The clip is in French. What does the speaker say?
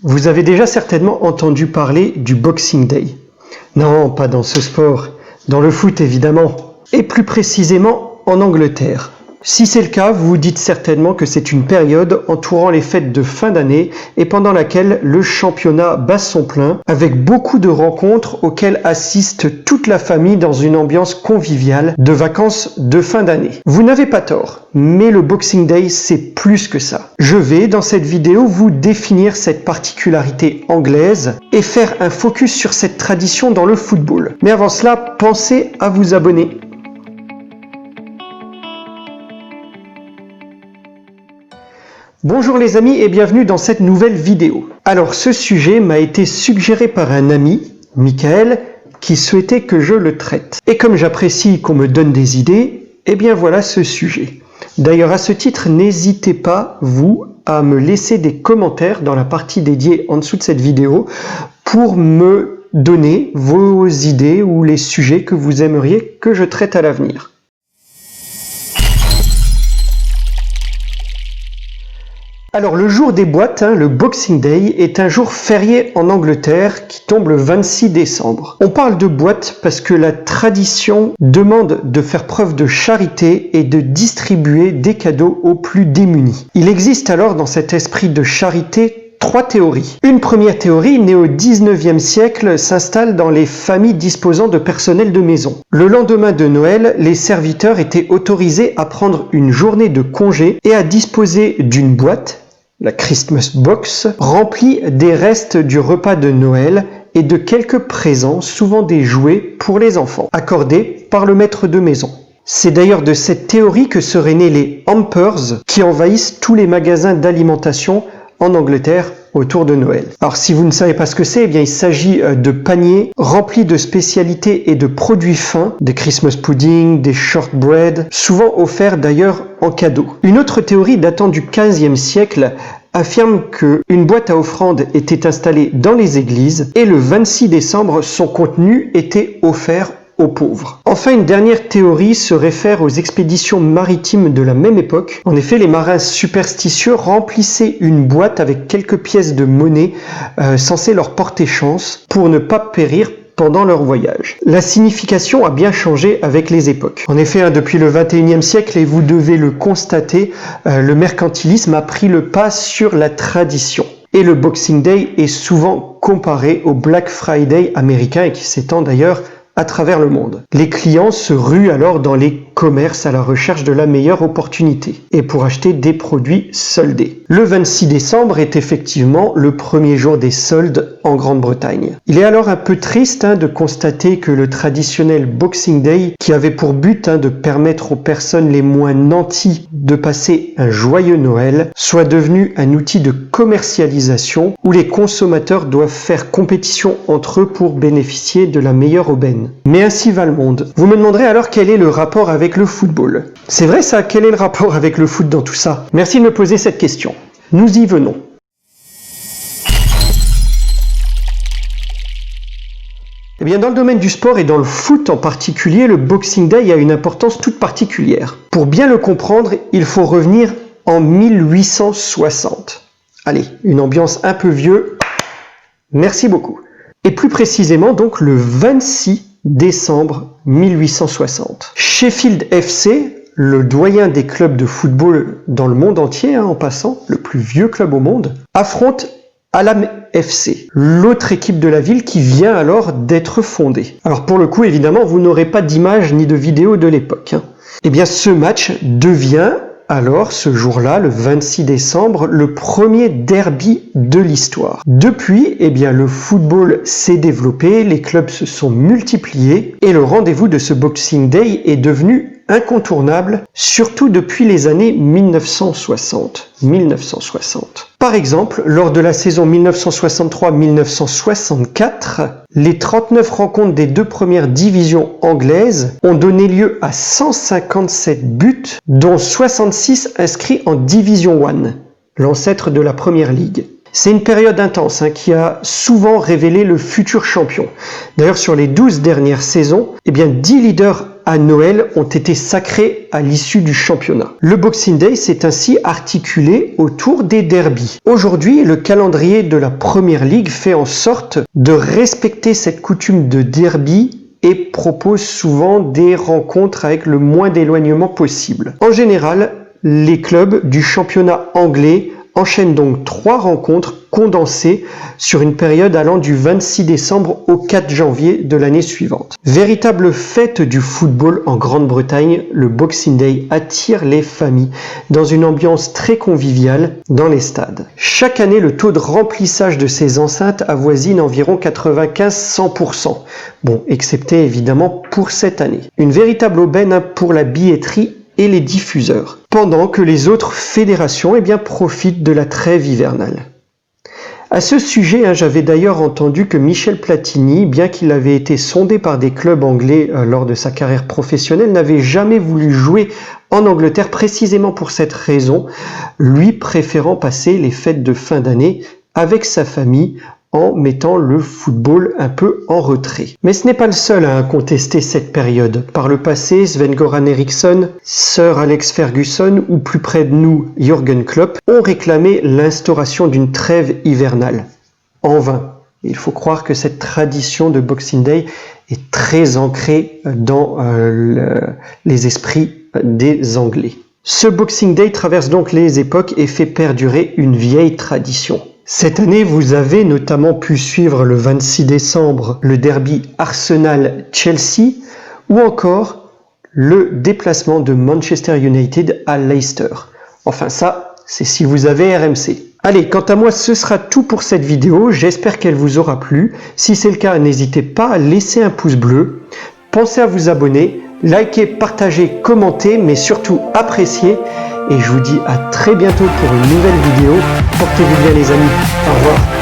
Vous avez déjà certainement entendu parler du Boxing Day. Non, pas dans ce sport, dans le foot évidemment, et plus précisément en Angleterre. Si c'est le cas, vous vous dites certainement que c'est une période entourant les fêtes de fin d'année et pendant laquelle le championnat bat son plein, avec beaucoup de rencontres auxquelles assiste toute la famille dans une ambiance conviviale de vacances de fin d'année. Vous n'avez pas tort, mais le Boxing Day c'est plus que ça. Je vais dans cette vidéo vous définir cette particularité anglaise et faire un focus sur cette tradition dans le football. Mais avant cela, pensez à vous abonner. Bonjour les amis et bienvenue dans cette nouvelle vidéo. Alors ce sujet m'a été suggéré par un ami, Michael, qui souhaitait que je le traite. Et comme j'apprécie qu'on me donne des idées, eh bien voilà ce sujet. D'ailleurs à ce titre, n'hésitez pas, vous, à me laisser des commentaires dans la partie dédiée en dessous de cette vidéo pour me donner vos idées ou les sujets que vous aimeriez que je traite à l'avenir. Alors le jour des boîtes, le Boxing Day, est un jour férié en Angleterre qui tombe le 26 décembre. On parle de boîte parce que la tradition demande de faire preuve de charité et de distribuer des cadeaux aux plus démunis. Il existe alors dans cet esprit de charité 3 théories. Une première théorie, née au 19e siècle, s'installe dans les familles disposant de personnel de maison. Le lendemain de Noël, les serviteurs étaient autorisés à prendre une journée de congé et à disposer d'une boîte, la Christmas Box, remplie des restes du repas de Noël et de quelques présents, souvent des jouets pour les enfants, accordés par le maître de maison. C'est d'ailleurs de cette théorie que seraient nés les Hampers qui envahissent tous les magasins d'alimentation en Angleterre autour de Noël. Alors si vous ne savez pas ce que c'est, eh bien il s'agit de paniers remplis de spécialités et de produits fins, des Christmas pudding, des shortbread, souvent offerts d'ailleurs en cadeau. Une autre théorie datant du 15e siècle affirme qu'une boîte à offrandes était installée dans les églises et le 26 décembre, son contenu était offert aux pauvres. Enfin, une dernière théorie se réfère aux expéditions maritimes de la même époque. En effet, les marins superstitieux remplissaient une boîte avec quelques pièces de monnaie censées leur porter chance pour ne pas périr pendant leur voyage. La signification a bien changé avec les époques. En effet, depuis le 21e siècle, et vous devez le constater, le mercantilisme a pris le pas sur la tradition. Et le Boxing Day est souvent comparé au Black Friday américain et qui s'étend d'ailleurs à travers le monde. Les clients se ruent alors dans les commerces à la recherche de la meilleure opportunité et pour acheter des produits soldés. Le 26 décembre est effectivement le premier jour des soldes en Grande-Bretagne. Il est alors un peu triste de constater que le traditionnel Boxing Day, qui avait pour but de permettre aux personnes les moins nanties de passer un joyeux Noël, soit devenu un outil de commercialisation où les consommateurs doivent faire compétition entre eux pour bénéficier de la meilleure aubaine. Mais ainsi va le monde. Vous me demanderez alors quel est le rapport avec le football. C'est vrai ça, quel est le rapport avec le foot dans tout ça? Merci de me poser cette question. Nous y venons. Eh bien, dans le domaine du sport et dans le foot en particulier, le Boxing Day a une importance toute particulière. Pour bien le comprendre, il faut revenir en 1860. Allez, une ambiance un peu vieux. Merci beaucoup. Et plus précisément donc le 26 décembre 1860. Sheffield FC, le doyen des clubs de football dans le monde entier, en passant, le plus vieux club au monde, affronte Hallam FC, l'autre équipe de la ville qui vient alors d'être fondée. Alors pour le coup, évidemment, vous n'aurez pas d'image ni de vidéo de l'époque. Eh bien, ce match devient alors, ce jour-là, le 26 décembre, le premier derby de l'histoire. Depuis, eh bien, le football s'est développé, les clubs se sont multipliés et le rendez-vous de ce Boxing Day est devenu incontournable, surtout depuis les années 1960. Par exemple, lors de la saison 1963-1964, les 39 rencontres des 2 premières divisions anglaises ont donné lieu à 157 buts, dont 66 inscrits en Division 1, l'ancêtre de la Première Ligue. C'est une période intense qui a souvent révélé le futur champion. D'ailleurs, sur les 12 dernières saisons, 10 leaders à Noël ont été sacrés à l'issue du championnat. Le Boxing Day s'est ainsi articulé autour des derbies. Aujourd'hui, le calendrier de la Premier League fait en sorte de respecter cette coutume de derby et propose souvent des rencontres avec le moins d'éloignement possible. En général, les clubs du championnat anglais enchaînent donc 3 rencontres condensées sur une période allant du 26 décembre au 4 janvier de l'année suivante. Véritable fête du football en Grande-Bretagne, le Boxing Day attire les familles dans une ambiance très conviviale dans les stades. Chaque année, le taux de remplissage de ces enceintes avoisine environ 95-100%. Bon, excepté évidemment pour cette année. Une véritable aubaine pour la billetterie et les diffuseurs, pendant que les autres fédérations profitent de la trêve hivernale. À ce sujet, j'avais d'ailleurs entendu que Michel Platini, bien qu'il avait été sondé par des clubs anglais lors de sa carrière professionnelle, n'avait jamais voulu jouer en Angleterre précisément pour cette raison, lui préférant passer les fêtes de fin d'année avec sa famille en mettant le football un peu en retrait. Mais ce n'est pas le seul à contester cette période. Par le passé, Sven-Göran Eriksson, Sir Alex Ferguson ou plus près de nous, Jürgen Klopp, ont réclamé l'instauration d'une trêve hivernale. En vain. Il faut croire que cette tradition de Boxing Day est très ancrée dans les esprits des Anglais. Ce Boxing Day traverse donc les époques et fait perdurer une vieille tradition. Cette année, vous avez notamment pu suivre le 26 décembre le derby Arsenal-Chelsea ou encore le déplacement de Manchester United à Leicester. Enfin ça, c'est si vous avez RMC. Allez, quant à moi, ce sera tout pour cette vidéo. J'espère qu'elle vous aura plu. Si c'est le cas, n'hésitez pas à laisser un pouce bleu. Pensez à vous abonner, liker, partager, commenter, mais surtout apprécier. Et je vous dis à très bientôt pour une nouvelle vidéo. Portez-vous bien les amis. Au revoir.